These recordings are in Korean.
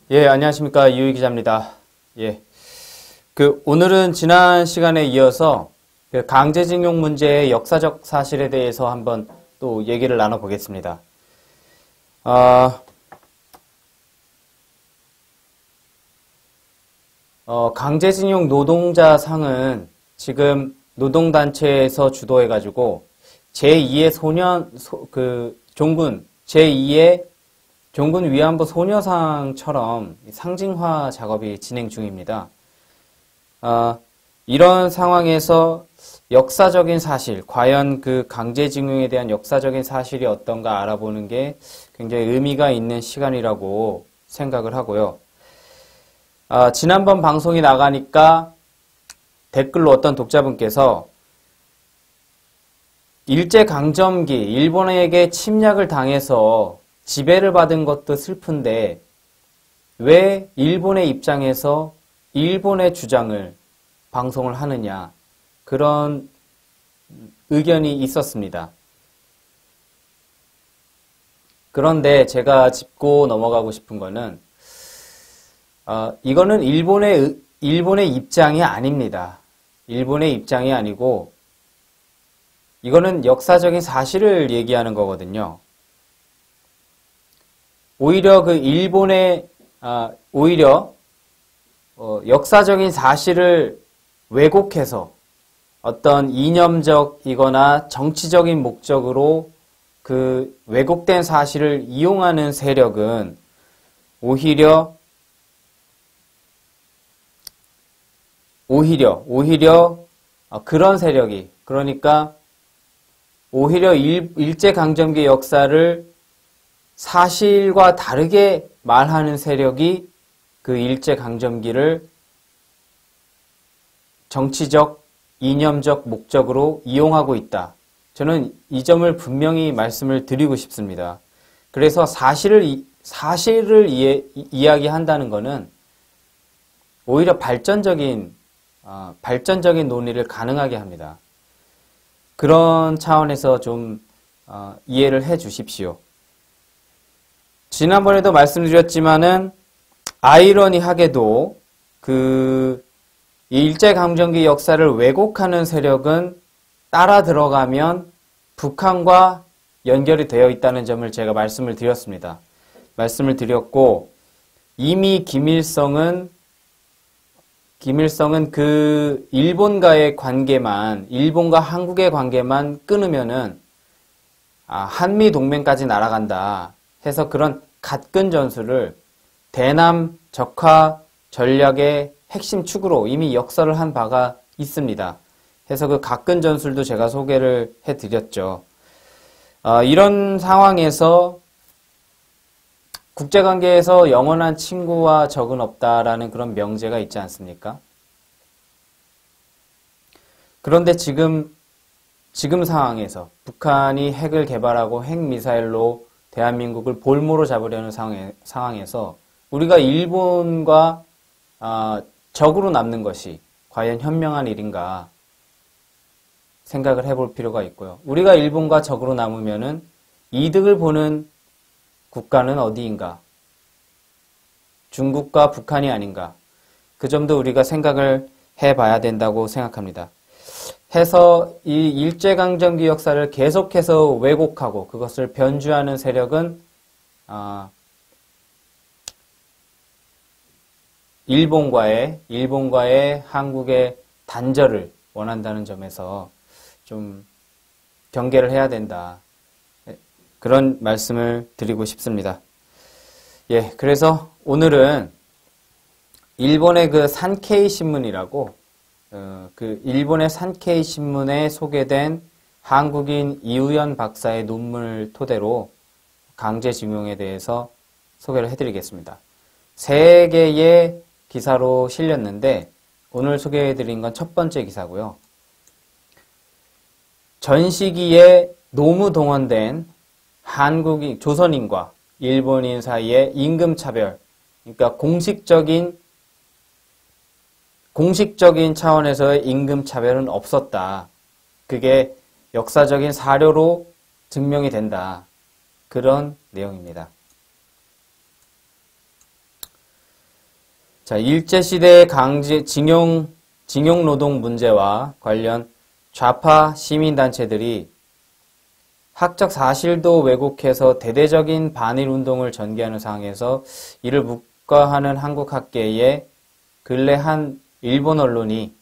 예, 안녕하십니까. 이유희 기자입니다. 예. 오늘은 지난 시간에 이어서 강제징용 문제의 역사적 사실에 대해서 한번 또 얘기를 나눠보겠습니다. 강제징용 노동자 상은 지금 노동단체에서 주도해가지고 제2의 제2의 종군 위안부 소녀상처럼 상징화 작업이 진행 중입니다. 이런 상황에서 역사적인 사실, 과연 그 강제징용에 대한 역사적인 사실이 어떤가 알아보는 게 굉장히 의미가 있는 시간이라고 생각을 하고요. 지난번 방송이 나가니까 댓글로 어떤 독자분께서 일제강점기, 일본에게 침략을 당해서 지배를 받은 것도 슬픈데 왜 일본의 입장에서 일본의 주장을 방송을 하느냐, 그런 의견이 있었습니다. 그런데 제가 짚고 넘어가고 싶은 거는 이거는 일본의 입장이 아닙니다. 일본의 입장이 아니고 이거는 역사적인 사실을 얘기하는 거거든요. 오히려 역사적인 사실을 왜곡해서 어떤 이념적이거나 정치적인 목적으로 그 왜곡된 사실을 이용하는 세력은 오히려 그런 세력이, 그러니까 오히려 일제강점기 역사를 사실과 다르게 말하는 세력이 그 일제강점기를 정치적, 이념적 목적으로 이용하고 있다. 저는 이 점을 분명히 말씀을 드리고 싶습니다. 그래서 사실을 이야기한다는 것은 오히려 발전적인 논의를 가능하게 합니다. 그런 차원에서 좀 이해를 해 주십시오. 지난번에도 말씀드렸지만은 아이러니하게도 그 일제강점기 역사를 왜곡하는 세력은 따라 들어가면 북한과 연결이 되어 있다는 점을 제가 말씀을 드렸고, 이미 김일성은 그 일본과 한국의 관계만 끊으면은 한미 동맹까지 날아간다 해서 그런 갓근 전술을 대남 적화 전략의 핵심 축으로 이미 역설을 한 바가 있습니다. 해서 그 갓근 전술도 제가 소개를 해드렸죠. 이런 상황에서 국제관계에서 영원한 친구와 적은 없다라는 그런 명제가 있지 않습니까? 그런데 지금 상황에서 북한이 핵을 개발하고 핵미사일로 대한민국을 볼모로 잡으려는 상황에서 우리가 일본과 적으로 남는 것이 과연 현명한 일인가 생각을 해볼 필요가 있고요. 우리가 일본과 적으로 남으면은 이득을 보는 국가는 어디인가? 중국과 북한이 아닌가? 그 점도 우리가 생각을 해봐야 된다고 생각합니다. 해서 이 일제강점기 역사를 계속해서 왜곡하고 그것을 변주하는 세력은 일본과의 한국의 단절을 원한다는 점에서 좀 경계를 해야 된다. 그런 말씀을 드리고 싶습니다. 예, 그래서 오늘은 일본의 그 산케이 신문이라고 그 일본의 산케이 신문에 소개된 한국인 이우연 박사의 논문을 토대로 강제징용에 대해서 소개를 해드리겠습니다. 3개의 기사로 실렸는데 오늘 소개해드린 건 첫 번째 기사고요. 전 시기에 노무동원된 조선인과 일본인 사이의 임금차별, 그러니까 공식적인 차원에서의 임금차별은 없었다. 그게 역사적인 사료로 증명이 된다. 그런 내용입니다. 자, 일제시대의 징용노동 문제와 관련 좌파 시민단체들이 학적 사실도 왜곡해서 대대적인 반일운동을 전개하는 상황에서 이를 묵과하는 한국 학계에 근래 한 일본 언론이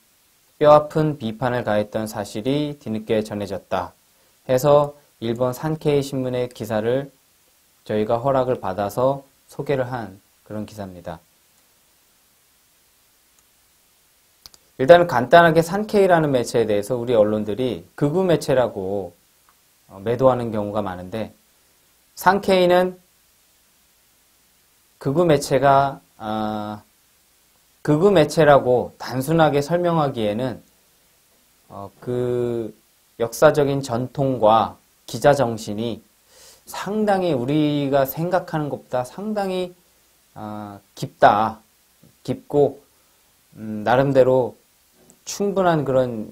뼈아픈 비판을 가했던 사실이 뒤늦게 전해졌다 해서 일본 산케이 신문의 기사를 저희가 허락을 받아서 소개를 한 그런 기사입니다. 일단은 간단하게 산케이라는 매체에 대해서 우리 언론들이 극우 매체라고 매도하는 경우가 많은데, 산케이는 극우 매체라고 단순하게 설명하기에는 그 역사적인 전통과 기자 정신이 상당히 우리가 생각하는 것보다 상당히 깊고 나름대로 충분한 그런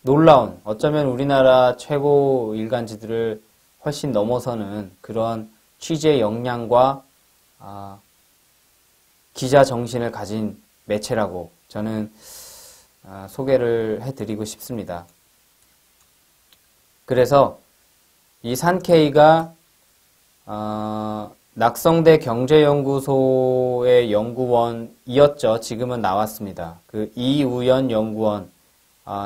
놀라운, 어쩌면 우리나라 최고 일간지들을 훨씬 넘어서는 그런 취재 역량과 기자 정신을 가진 매체라고 저는 소개를 해드리고 싶습니다. 그래서 이 산케이가 낙성대 경제연구소의 연구원이었죠. 지금은 나왔습니다. 그 이우연 연구원,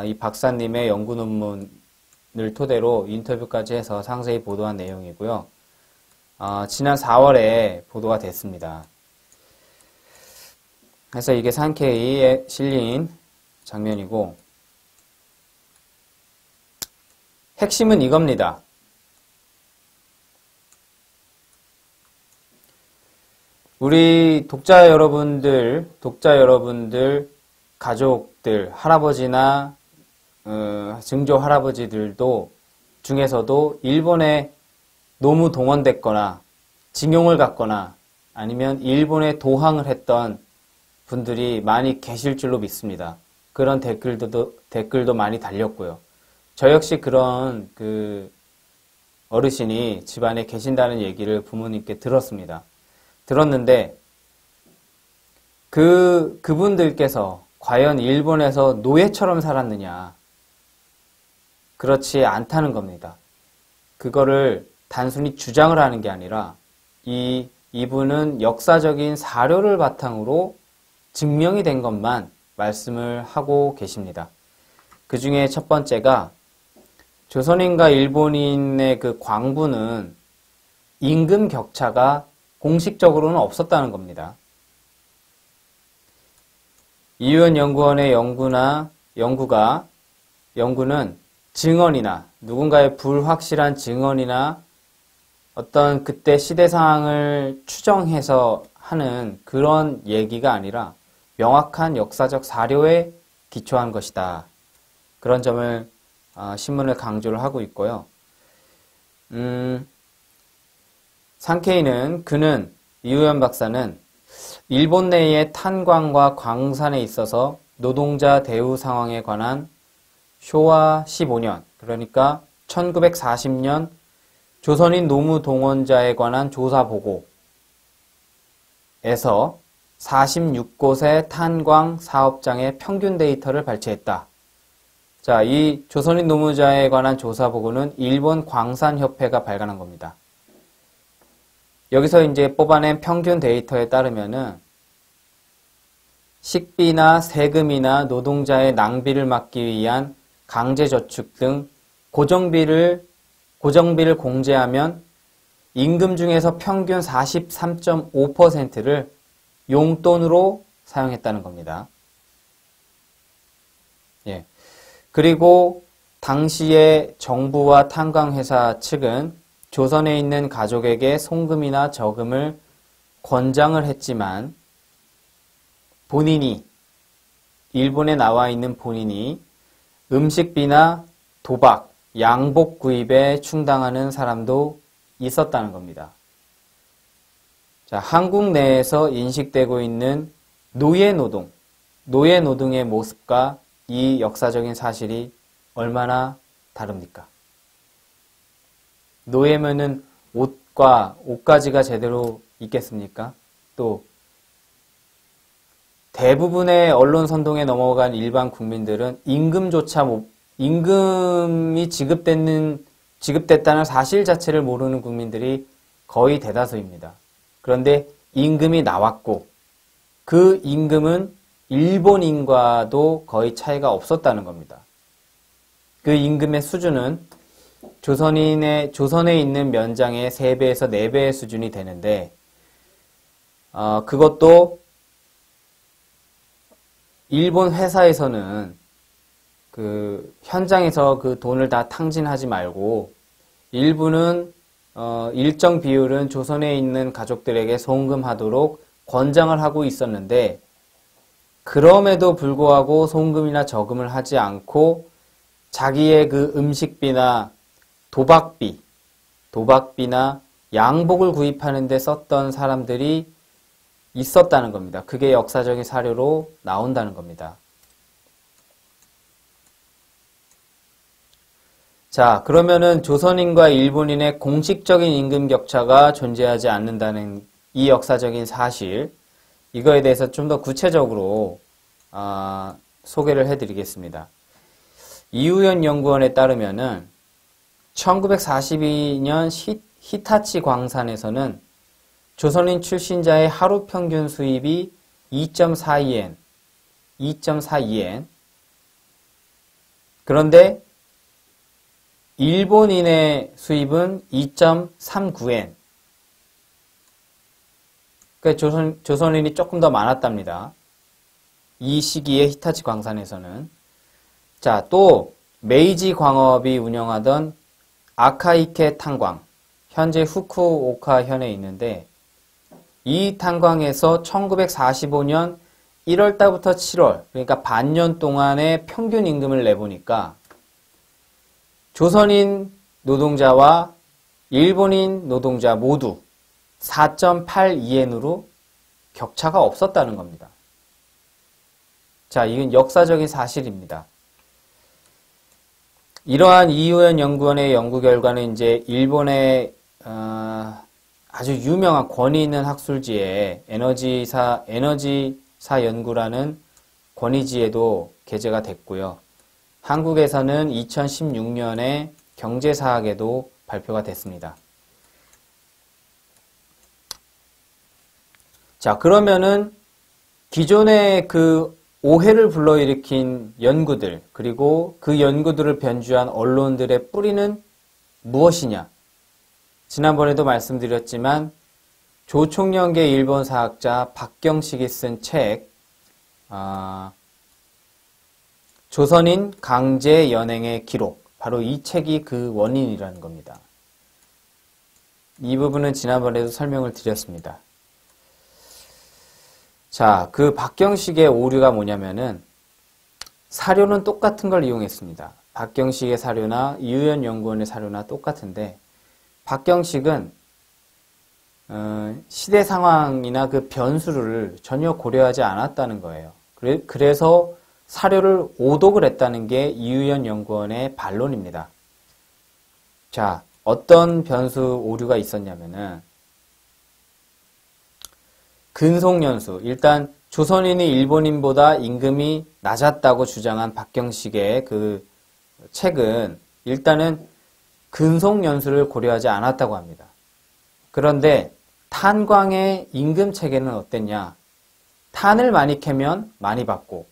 이 박사님의 연구 논문을 토대로 인터뷰까지 해서 상세히 보도한 내용이고요. 지난 4월에 보도가 됐습니다. 그래서 이게 산케이에 실린 장면이고, 핵심은 이겁니다. 우리 독자 여러분들, 가족들, 할아버지나 증조 할아버지들도 중에서도 일본에 노무 동원됐거나 징용을 갔거나 아니면 일본에 도항을 했던 분들이 많이 계실 줄로 믿습니다. 그런 댓글도 많이 달렸고요. 저 역시 그런 어르신이 집안에 계신다는 얘기를 부모님께 들었는데 그분들께서 과연 일본에서 노예처럼 살았느냐? 그렇지 않다는 겁니다. 그거를 단순히 주장을 하는 게 아니라 이분은 역사적인 사료를 바탕으로 증명이 된 것만 말씀을 하고 계십니다. 그 중에 첫 번째가 조선인과 일본인의 그 광부는 임금 격차가 공식적으로는 없었다는 겁니다. 이우연 연구원의 연구는 증언이나 누군가의 불확실한 증언이나 어떤 그때 시대 상황을 추정해서 하는 그런 얘기가 아니라 명확한 역사적 사료에 기초한 것이다. 그런 점을 신문을 강조를 하고 있고요. 이우연 박사는 일본 내의 탄광과 광산에 있어서 노동자 대우 상황에 관한 쇼와 15년, 그러니까 1940년 조선인 노무 동원자에 관한 조사 보고에서 46곳의 탄광 사업장의 평균 데이터를 발췌했다. 자, 이 조선인 노무자에 관한 조사 보고는 일본 광산협회가 발간한 겁니다. 여기서 이제 뽑아낸 평균 데이터에 따르면은 식비나 세금이나 노동자의 낭비를 막기 위한 강제저축 등 고정비를 공제하면 임금 중에서 평균 43.5%를 용돈으로 사용했다는 겁니다. 예. 그리고 당시에 정부와 탄광회사 측은 조선에 있는 가족에게 송금이나 저금을 권장을 했지만 일본에 나와 있는 본인이 음식비나 도박, 양복 구입에 충당하는 사람도 있었다는 겁니다. 자, 한국 내에서 인식되고 있는 노예노동의 모습과 이 역사적인 사실이 얼마나 다릅니까? 노예면은 옷가지가 제대로 있겠습니까? 또 대부분의 언론 선동에 넘어간 일반 국민들은 임금이 지급됐다는 사실 자체를 모르는 국민들이 거의 대다수입니다. 그런데 임금이 나왔고 그 임금은 일본인과도 거의 차이가 없었다는 겁니다. 그 임금의 수준은 조선에 있는 면장의 3배에서 4배의 수준이 되는데 그것도 일본 회사에서는 그 현장에서 그 돈을 다 탕진하지 말고 일부는 일정 비율은 조선에 있는 가족들에게 송금하도록 권장을 하고 있었는데 그럼에도 불구하고 송금이나 저금을 하지 않고 자기의 그 음식비나 도박비나 양복을 구입하는 데 썼던 사람들이 있었다는 겁니다. 그게 역사적인 사료로 나온다는 겁니다. 자, 그러면은 조선인과 일본인의 공식적인 임금 격차가 존재하지 않는다는 이 역사적인 사실, 이거에 대해서 좀 더 구체적으로 소개를 해드리겠습니다. 이우연 연구원에 따르면은 1942년 히타치 광산에서는 조선인 출신자의 하루 평균 수입이 2.42엔. 그런데 일본인의 수입은 2.39엔. 그러니까 조선인이 조금 더 많았답니다. 이 시기에 히타치 광산에서는. 자, 또 메이지 광업이 운영하던 아카이케 탄광, 현재 후쿠오카 현에 있는데 이 탄광에서 1945년 1월달부터 7월, 그러니까 반년 동안의 평균 임금을 내보니까 조선인 노동자와 일본인 노동자 모두 4.82엔으로 격차가 없었다는 겁니다. 자, 이건 역사적인 사실입니다. 이러한 이우연 연구원의 연구 결과는 이제 일본의 아주 유명한 권위 있는 학술지에 에너지사 연구라는 권위지에도 게재가 됐고요. 한국에서는 2016년에 경제사학에도 발표가 됐습니다. 자, 그러면은 기존의 그 오해를 불러일으킨 연구들, 그리고 그 연구들을 변주한 언론들의 뿌리는 무엇이냐? 지난번에도 말씀드렸지만 조총련계 일본 사학자 박경식이 쓴 책 조선인 강제 연행의 기록, 바로 이 책이 그 원인이라는 겁니다. 이 부분은 지난번에도 설명을 드렸습니다. 자, 그 박경식의 오류가 뭐냐면은 사료는 똑같은 걸 이용했습니다. 박경식의 사료나 이우연 연구원의 사료나 똑같은데 박경식은 시대 상황이나 그 변수를 전혀 고려하지 않았다는 거예요. 그래서 사료를 오독을 했다는 게 이우연 연구원의 반론입니다. 자, 어떤 변수 오류가 있었냐면은 근속연수, 일단 조선인이 일본인보다 임금이 낮았다고 주장한 박경식의 그 책은 일단은 근속연수를 고려하지 않았다고 합니다. 그런데 탄광의 임금 체계는 어땠냐? 탄을 많이 캐면 많이 받고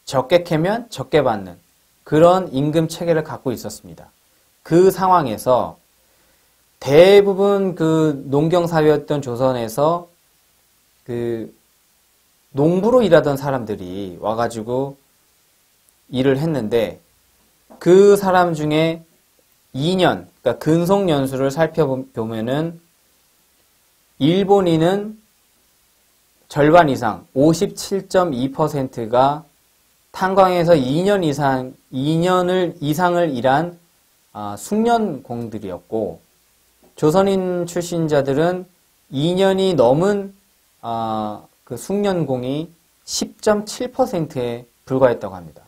적게 캐면 적게 받는 그런 임금 체계를 갖고 있었습니다. 그 상황에서 대부분 그 농경사회였던 조선에서 그 농부로 일하던 사람들이 와가지고 일을 했는데 그 사람 중에 2년, 그러니까 근속연수를 살펴보면은 일본인은 절반 이상, 57.2%가 탄광에서 2년을 이상을 일한 숙련공들이었고 조선인 출신자들은 2년이 넘은 그 숙련공이 10.7%에 불과했다고 합니다.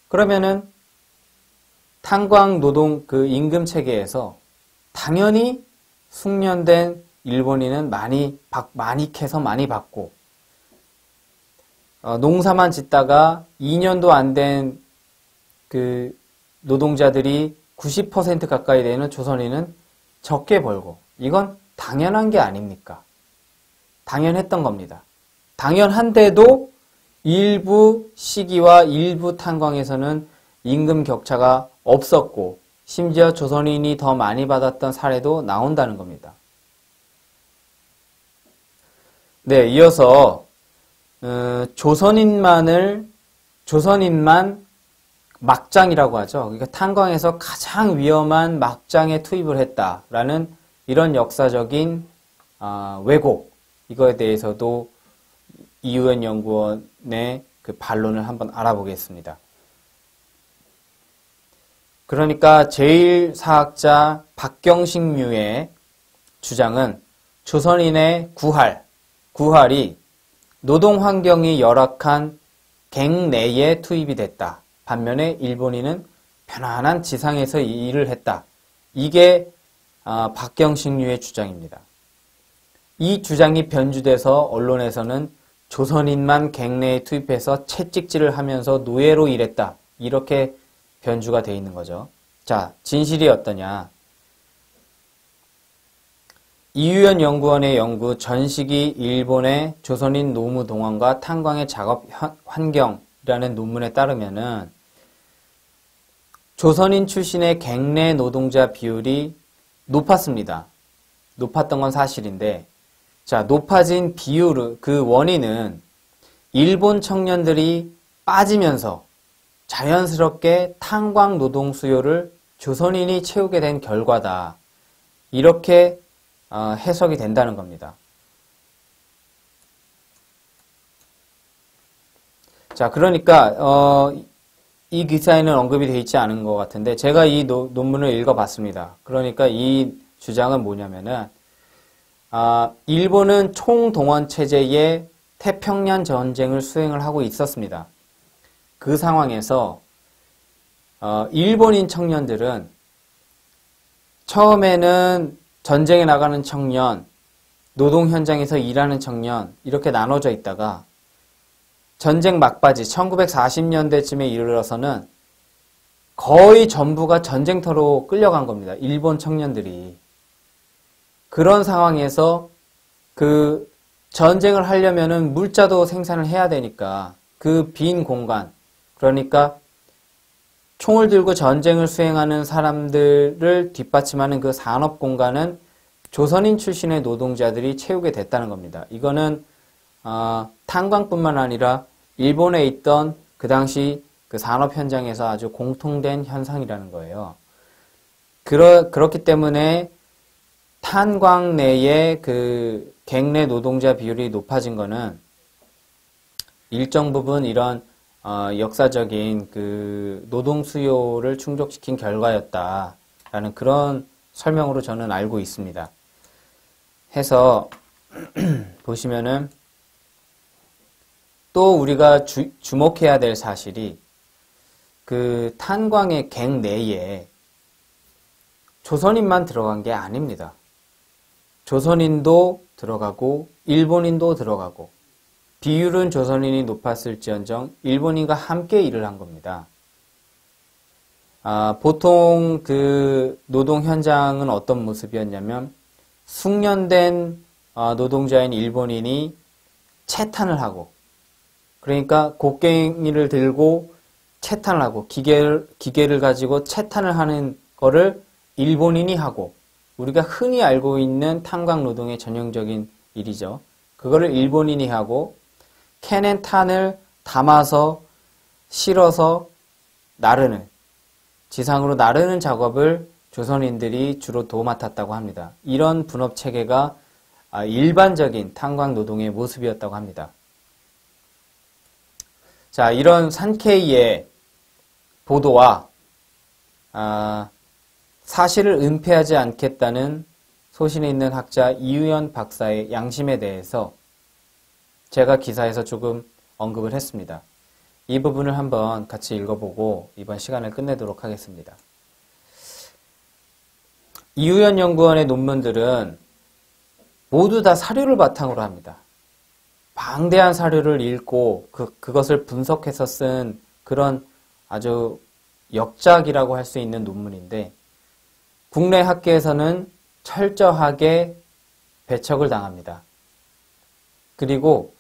그러면은 탄광 노동 그 임금 체계에서 당연히 숙련된 일본인은 많이 캐서 많이 받고 농사만 짓다가 2년도 안 된 그 노동자들이 90% 가까이 되는 조선인은 적게 벌고, 이건 당연한 게 아닙니까? 당연했던 겁니다. 당연한데도 일부 시기와 일부 탄광에서는 임금 격차가 없었고, 심지어 조선인이 더 많이 받았던 사례도 나온다는 겁니다. 네, 이어서 조선인만 막장이라고 하죠. 그러니까 탄광에서 가장 위험한 막장에 투입을 했다라는 이런 역사적인 왜곡, 이거에 대해서도 이유연 연구원의 그 반론을 한번 알아보겠습니다. 그러니까 제1사학자 박경식류의 주장은 조선인의 구할이 노동 환경이 열악한 갱 내에 투입이 됐다. 반면에 일본인은 편안한 지상에서 일을 했다. 이게 박경식류의 주장입니다. 이 주장이 변주돼서 언론에서는 조선인만 갱 내에 투입해서 채찍질을 하면서 노예로 일했다. 이렇게 변주가 돼 있는 거죠. 자, 진실이 어떠냐? 이유연 연구원의 연구 전시기 일본의 조선인 노무 동원과 탄광의 작업 환경이라는 논문에 따르면은 조선인 출신의 갱내 노동자 비율이 높았습니다. 높았던 건 사실인데, 자, 높아진 그 원인은 일본 청년들이 빠지면서 자연스럽게 탄광 노동 수요를 조선인이 채우게 된 결과다. 이렇게 해석이 된다는 겁니다. 자, 그러니까 이 기사에는 언급이 되어 있지 않은 것 같은데 제가 이 논문을 읽어봤습니다. 그러니까 이 주장은 뭐냐면은 일본은 총동원 체제의 태평양 전쟁을 수행을 하고 있었습니다. 그 상황에서 일본인 청년들은 처음에는 전쟁에 나가는 청년, 노동 현장에서 일하는 청년 이렇게 나눠져 있다가 전쟁 막바지 1940년대쯤에 이르러서는 거의 전부가 전쟁터로 끌려간 겁니다. 일본 청년들이. 그런 상황에서 그 전쟁을 하려면은 물자도 생산을 해야 되니까 그 빈 공간, 그러니까 총을 들고 전쟁을 수행하는 사람들을 뒷받침하는 그 산업 공간은 조선인 출신의 노동자들이 채우게 됐다는 겁니다. 이거는 탄광뿐만 아니라 일본에 있던 그 당시 그 산업 현장에서 아주 공통된 현상이라는 거예요. 그렇기 때문에 탄광 내의 그 갱내 노동자 비율이 높아진 거는 일정 부분 이런 역사적인 그 노동 수요를 충족시킨 결과였다라는 그런 설명으로 저는 알고 있습니다. 해서 보시면은 또 우리가 주목해야 될 사실이 그 탄광의 갱 내에 조선인만 들어간 게 아닙니다. 조선인도 들어가고 일본인도 들어가고 비율은 조선인이 높았을지언정 일본인과 함께 일을 한 겁니다. 보통 그 노동 현장은 어떤 모습이었냐면 숙련된 노동자인 일본인이 채탄을 하고, 그러니까 곡괭이를 들고 채탄을 하고 기계를 가지고 채탄을 하는 거를 일본인이 하고, 우리가 흔히 알고 있는 탄광 노동의 전형적인 일이죠. 그거를 일본인이 하고 캔엔 탄을 담아서 실어서 나르는, 지상으로 나르는 작업을 조선인들이 주로 도맡았다고 합니다. 이런 분업 체계가 일반적인 탄광 노동의 모습이었다고 합니다. 자, 이런 산케이의 보도와 사실을 은폐하지 않겠다는 소신이 있는 학자 이유연 박사의 양심에 대해서 제가 기사에서 조금 언급을 했습니다. 이 부분을 한번 같이 읽어보고 이번 시간을 끝내도록 하겠습니다. 이유연 연구원의 논문들은 모두 다 사료를 바탕으로 합니다. 방대한 사료를 읽고 그것을 분석해서 쓴 그런 아주 역작이라고 할 수 있는 논문인데 국내 학계에서는 철저하게 배척을 당합니다. 그리고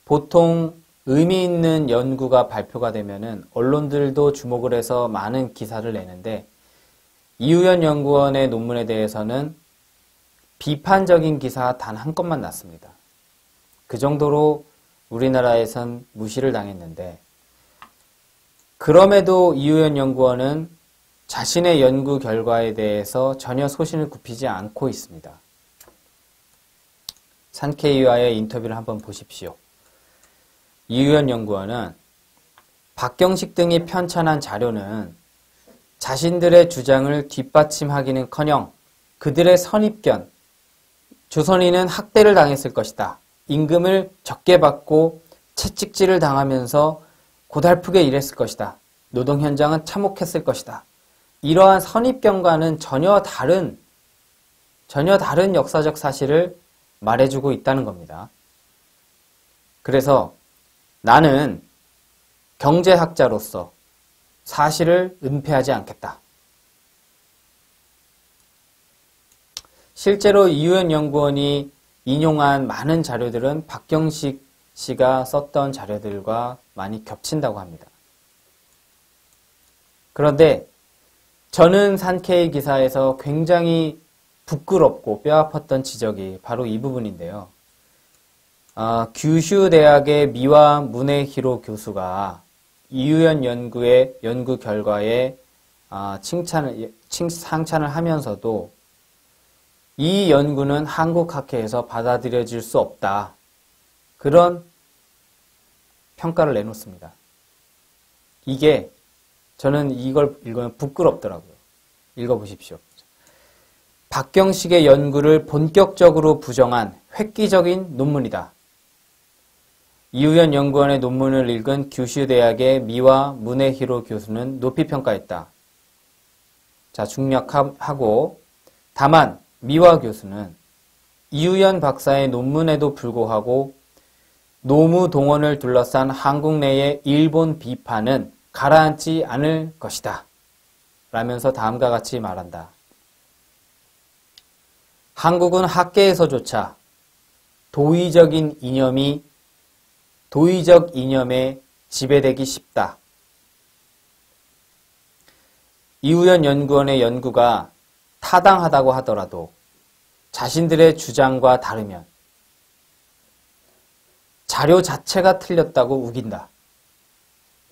보통 의미 있는 연구가 발표가 되면은 언론들도 주목을 해서 많은 기사를 내는데 이우연 연구원의 논문에 대해서는 비판적인 기사 단 한 건만 났습니다. 그 정도로 우리나라에선 무시를 당했는데 그럼에도 이우연 연구원은 자신의 연구 결과에 대해서 전혀 소신을 굽히지 않고 있습니다. 산케이와의 인터뷰를 한번 보십시오. 이우연 연구원은 박경식 등이 편찬한 자료는 자신들의 주장을 뒷받침하기는커녕 그들의 선입견, 조선인은 학대를 당했을 것이다. 임금을 적게 받고 채찍질을 당하면서 고달프게 일했을 것이다. 노동 현장은 참혹했을 것이다. 이러한 선입견과는 전혀 다른 역사적 사실을 말해주고 있다는 겁니다. 그래서 나는 경제학자로서 사실을 은폐하지 않겠다. 실제로 이우연 연구원이 인용한 많은 자료들은 박경식 씨가 썼던 자료들과 많이 겹친다고 합니다. 그런데 저는 산케이 기사에서 굉장히 부끄럽고 뼈아팠던 지적이 바로 이 부분인데요. 규슈 대학의 미와 문에히로 교수가 이우연 연구의 연구 결과에 상찬을 하면서도 이 연구는 한국 학회에서 받아들여질 수 없다. 그런 평가를 내놓습니다. 이게 저는 이걸 읽으면 부끄럽더라고요. 읽어보십시오. 박경식의 연구를 본격적으로 부정한 획기적인 논문이다. 이우연 연구원의 논문을 읽은 규슈 대학의 미와 문에히로 교수는 높이 평가했다. 자, 중력하고 다만 미와 교수는 이우연 박사의 논문에도 불구하고 노무 동원을 둘러싼 한국 내의 일본 비판은 가라앉지 않을 것이다. 라면서 다음과 같이 말한다. 한국은 학계에서조차 도의적 이념에 지배되기 쉽다. 이우연 연구원의 연구가 타당하다고 하더라도 자신들의 주장과 다르면 자료 자체가 틀렸다고 우긴다.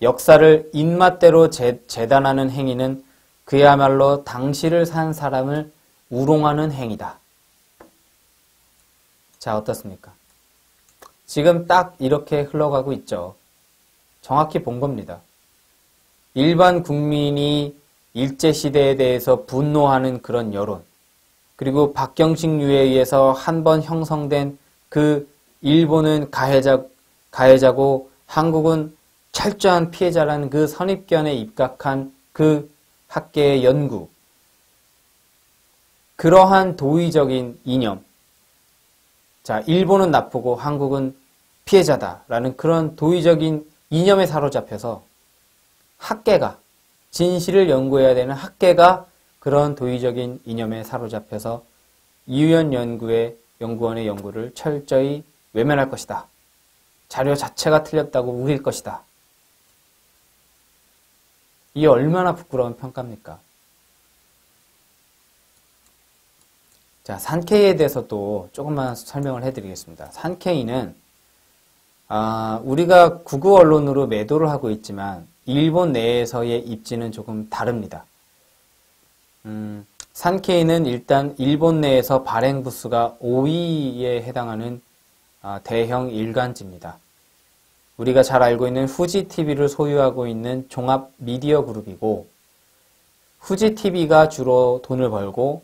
역사를 입맛대로 재단하는 행위는 그야말로 당시를 산 사람을 우롱하는 행위다. 자, 어떻습니까? 지금 딱 이렇게 흘러가고 있죠. 정확히 본 겁니다. 일반 국민이 일제시대에 대해서 분노하는 그런 여론, 그리고 박경식류에 의해서 한 번 형성된 그 일본은 가해자고 한국은 철저한 피해자라는 그 선입견에 입각한 그 학계의 연구, 그러한 도의적인 이념, 자, 일본은 나쁘고 한국은 피해자다라는 그런 도의적인 이념에 사로잡혀서 학계가, 진실을 연구해야 되는 학계가 그런 도의적인 이념에 사로잡혀서 이우연 연구원의 연구를 철저히 외면할 것이다. 자료 자체가 틀렸다고 우길 것이다. 이게 얼마나 부끄러운 평가입니까? 자, 산케이에 대해서 또 조금만 설명을 해드리겠습니다. 산케이는 우리가 구구 언론으로 매도를 하고 있지만 일본 내에서의 입지는 조금 다릅니다. 산케이는 일단 일본 내에서 발행 부수가 5위에 해당하는 대형 일간지입니다. 우리가 잘 알고 있는 후지TV를 소유하고 있는 종합 미디어 그룹이고, 후지TV가 주로 돈을 벌고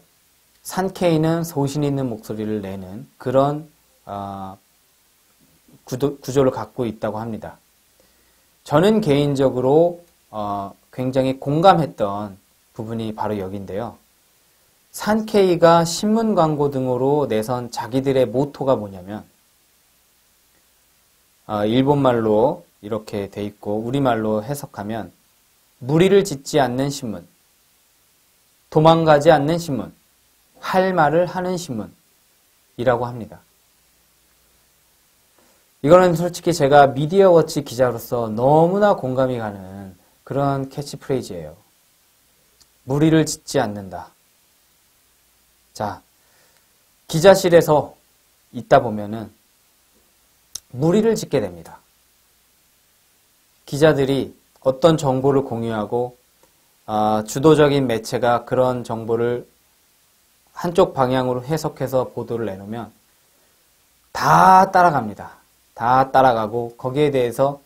산케이는 소신 있는 목소리를 내는 그런 구조를 갖고 있다고 합니다. 저는 개인적으로 굉장히 공감했던 부분이 바로 여기인데요. 산케이가 신문 광고 등으로 내선 자기들의 모토가 뭐냐면 일본말로 이렇게 돼 있고 우리말로 해석하면 무리를 짓지 않는 신문, 도망가지 않는 신문, 할 말을 하는 신문이라고 합니다. 이거는 솔직히 제가 미디어워치 기자로서 너무나 공감이 가는 그런 캐치프레이즈예요. 무리를 짓지 않는다. 자, 기자실에서 있다 보면은 무리를 짓게 됩니다. 기자들이 어떤 정보를 공유하고 주도적인 매체가 그런 정보를 한쪽 방향으로 해석해서 보도를 내놓으면 다 따라갑니다. 다 따라가고 거기에 대해서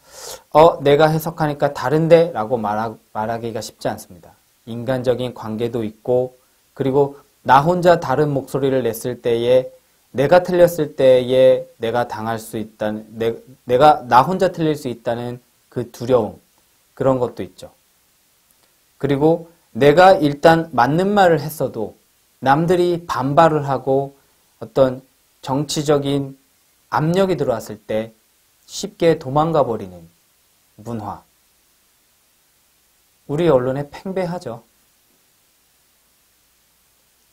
내가 해석하니까 다른데 라고 말하기가 쉽지 않습니다. 인간적인 관계도 있고 그리고 나 혼자 다른 목소리를 냈을 때에 내가 틀렸을 때에 내가 당할 수 있다는 내가 나 혼자 틀릴 수 있다는 그 두려움 그런 것도 있죠. 그리고 내가 일단 맞는 말을 했어도 남들이 반발을 하고 어떤 정치적인 압력이 들어왔을 때 쉽게 도망가 버리는 문화. 우리 언론에 팽배하죠.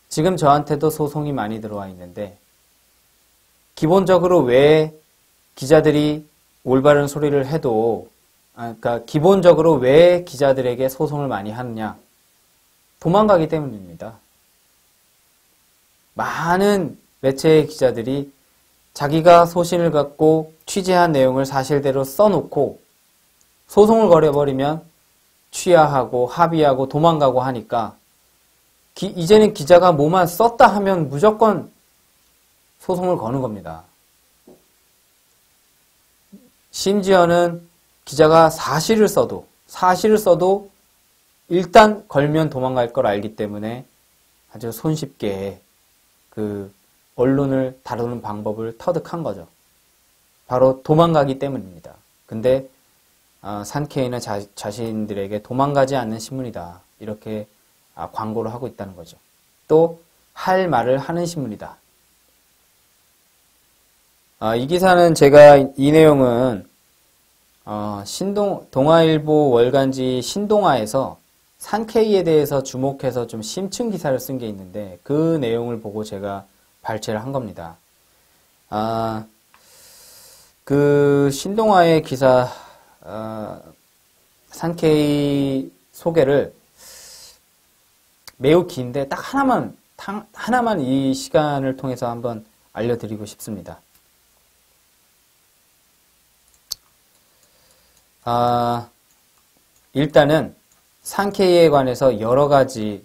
지금 저한테도 소송이 많이 들어와 있는데 기본적으로 왜 기자들이 올바른 소리를 해도 그러니까 기본적으로 왜 기자들에게 소송을 많이 하느냐? 도망가기 때문입니다. 많은 매체의 기자들이 자기가 소신을 갖고 취재한 내용을 사실대로 써놓고 소송을 걸어버리면 취하하고 합의하고 도망가고 하니까 이제는 기자가 뭐만 썼다 하면 무조건 소송을 거는 겁니다. 심지어는 기자가 사실을 써도 일단 걸면 도망갈 걸 알기 때문에 아주 손쉽게 그 언론을 다루는 방법을 터득한 거죠. 바로 도망가기 때문입니다. 근데 산케이는 자신들에게 도망가지 않는 신문이다. 이렇게 광고를 하고 있다는 거죠. 또 할 말을 하는 신문이다. 이 기사는 제가 이 내용은 동아일보 월간지 신동아에서 산케이에 대해서 주목해서 좀 심층 기사를 쓴 게 있는데 그 내용을 보고 제가 발췌를 한 겁니다. 그 신동아의 기사 산케이 소개를 매우 긴데 딱 하나만 이 시간을 통해서 한번 알려드리고 싶습니다. 일단은 산케이에 관해서 여러 가지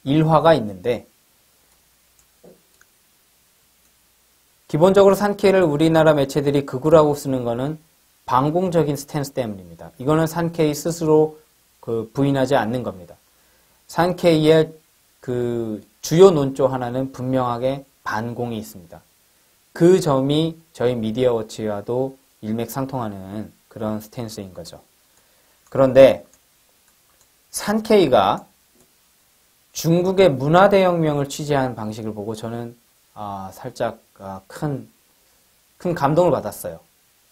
일화가 있는데 기본적으로 산케이를 우리나라 매체들이 극우라고 쓰는 거는 반공적인 스탠스 때문입니다. 이거는 산케이 스스로 부인하지 않는 겁니다. 산케이의 그 주요 논조 하나는 분명하게 반공이 있습니다. 그 점이 저희 미디어워치와도 일맥상통하는 그런 스탠스인 거죠. 그런데 산케이가 중국의 문화대혁명을 취재한 방식을 보고 저는 살짝 큰 감동을 받았어요.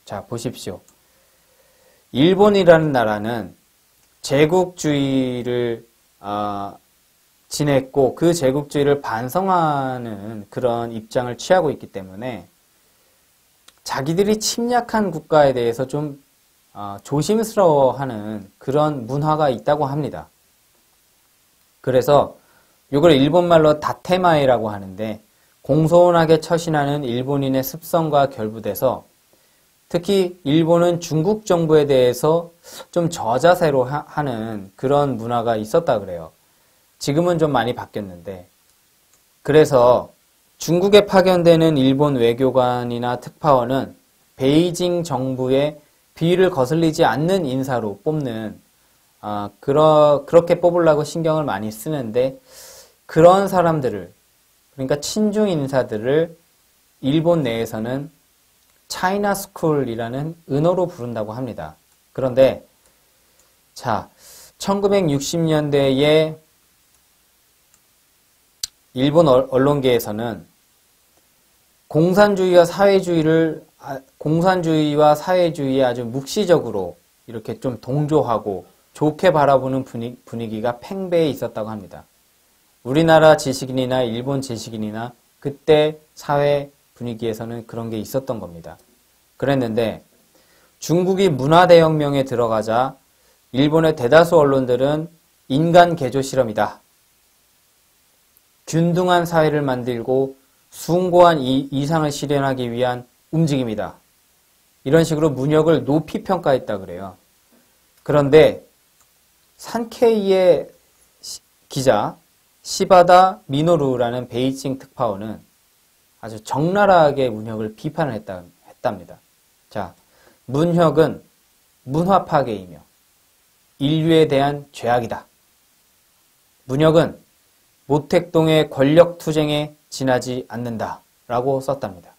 자, 보십시오. 일본이라는 나라는 제국주의를 지냈고 그 제국주의를 반성하는 그런 입장을 취하고 있기 때문에 자기들이 침략한 국가에 대해서 좀 조심스러워하는 그런 문화가 있다고 합니다. 그래서 이걸 일본말로 다테마에라고 하는데 공손하게 처신하는 일본인의 습성과 결부돼서 특히 일본은 중국 정부에 대해서 좀 저자세로 하는 그런 문화가 있었다 그래요. 지금은 좀 많이 바뀌었는데 그래서 중국에 파견되는 일본 외교관이나 특파원은 베이징 정부의 비위를 거슬리지 않는 인사로 뽑는 그렇게 뽑으려고 신경을 많이 쓰는데 그런 사람들을 그러니까 친중 인사들을 일본 내에서는 차이나 스쿨이라는 은어로 부른다고 합니다. 그런데 자 1960년대에 일본 언론계에서는 공산주의와 사회주의에 아주 묵시적으로 이렇게 좀 동조하고 좋게 바라보는 분위기가 팽배해 있었다고 합니다. 우리나라 지식인이나 일본 지식인이나 그때 사회 분위기에서는 그런 게 있었던 겁니다. 그랬는데 중국이 문화대혁명에 들어가자 일본의 대다수 언론들은 인간 개조 실험이다. 균등한 사회를 만들고 숭고한 이상을 실현하기 위한 움직임이다. 이런 식으로 문혁을 높이 평가했다 그래요. 그런데 산케이의 기자 시바다 미노루라는 베이징 특파원은 아주 적나라하게 문혁을 비판을 했답니다. 자, 문혁은 문화 파괴이며 인류에 대한 죄악이다. 문혁은 모택동의 권력 투쟁에 지나지 않는다. 라고 썼답니다.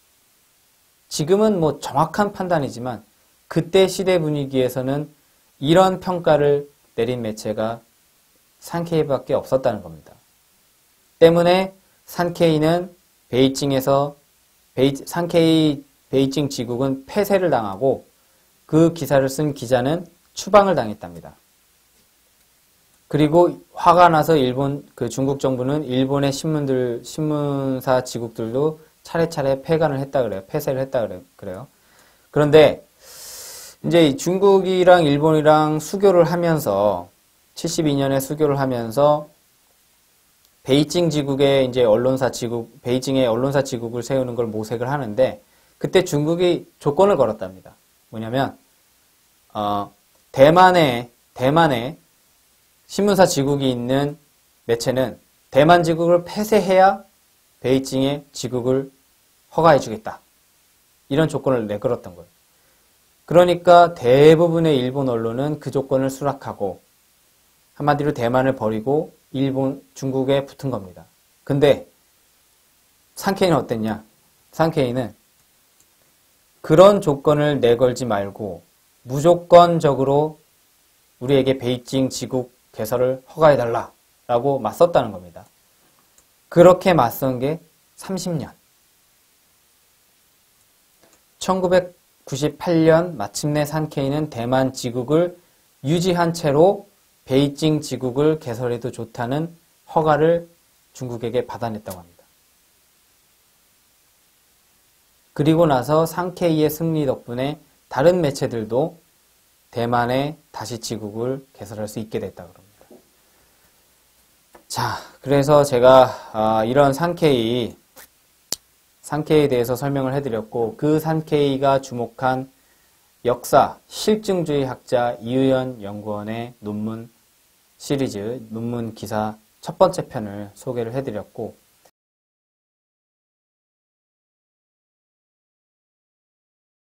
지금은 뭐 정확한 판단이지만 그때 시대 분위기에서는 이런 평가를 내린 매체가 산케이밖에 없었다는 겁니다. 때문에 산케이는 베이징 지국은 폐쇄를 당하고 그 기사를 쓴 기자는 추방을 당했답니다. 그리고 화가 나서 중국 정부는 일본의 신문사 지국들도 차례차례 폐쇄를 했다 그래요. 그런데 이제 중국이랑 일본이랑 수교를 하면서 72년에 수교를 하면서 베이징의 언론사 지국을 세우는 걸 모색을 하는데 그때 중국이 조건을 걸었답니다. 뭐냐면 대만에 신문사 지국이 있는 매체는 대만 지국을 폐쇄해야 베이징의 지국을 허가해 주겠다. 이런 조건을 내걸었던 거예요. 그러니까 대부분의 일본 언론은 그 조건을 수락하고 한마디로 대만을 버리고 중국에 붙은 겁니다. 근데 산케이는 어땠냐? 산케이는 그런 조건을 내걸지 말고 무조건적으로 우리에게 베이징 지국 개설을 허가해달라 라고 맞섰다는 겁니다. 그렇게 맞선 게 30년. 1998년 마침내 산케이는 대만 지국을 유지한 채로 베이징 지국을 개설해도 좋다는 허가를 중국에게 받아냈다고 합니다. 그리고 나서 산케이의 승리 덕분에 다른 매체들도 대만에 다시 지국을 개설할 수 있게 됐다고 합니다. 자, 그래서 제가 이런 산케이에 대해서 설명을 해드렸고 그 산케이가 주목한 역사, 실증주의 학자 이의연 연구원의 논문 시리즈, 논문 기사 첫 번째 편을 소개를 해드렸고